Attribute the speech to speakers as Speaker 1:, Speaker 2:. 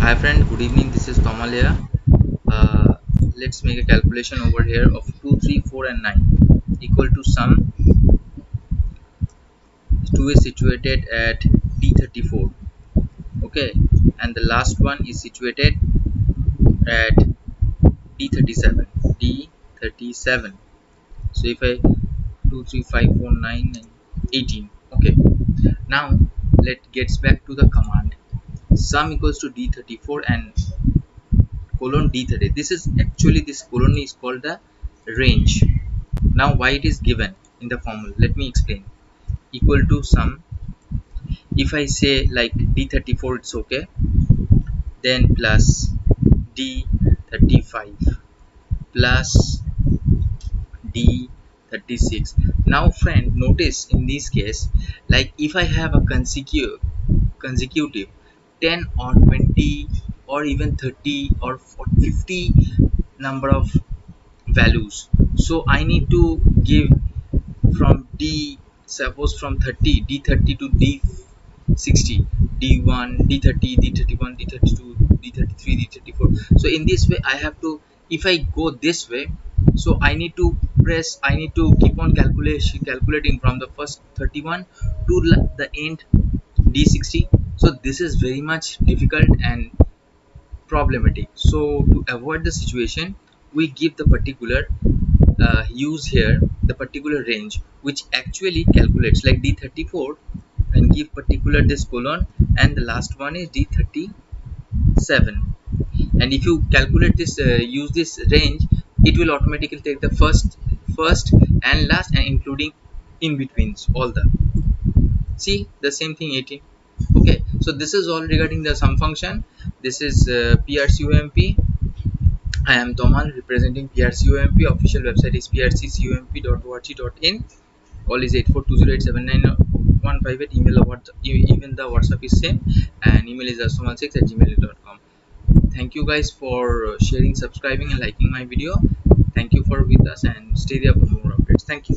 Speaker 1: Hi friend, good evening. This is Tomalia. Let's make a calculation over here of 2, 3, 4 and 9 equal to sum. 2 is situated at D34. Okay, and the last one is situated at D37. D37. So if I 2, 3, 5, 4, 9 and 18. Okay, now let's get back to the command. Sum equals to D34 and colon D30. This is actually, this colon is called the range. Now why it is given in the formula, let me explain. Equal to sum, if I say like D34, it's okay, then plus D35 plus D36. Now friend, notice in this case, like if I have a consecutive 10 or 20 or even 30 or 40, 50 number of values, so I need to give from D, suppose from 30, D30 to D60, D1, D30, D31, D32, D33, D34. So in this way I have to, if I go this way, so I need to keep on calculating from the first 31 to the end D60. So this is very much difficult and problematic. So to avoid the situation, we give the particular use here the particular range which actually calculates like D34 and give particular this colon, and the last one is D37. And if you calculate this, use this range, it will automatically take the first and last and including in betweens all the, see the same thing 18. Okay, so this is all regarding the sum function. This is PRCOMP. I am Tomal representing PRCOMP. Official website is prccomp.org.in. Call is 8420879158. Email or even the WhatsApp is same, and email is astomal6@gmail.com. Thank you guys for sharing, subscribing and liking my video. Thank you for with us, and stay there for more updates. Thank you.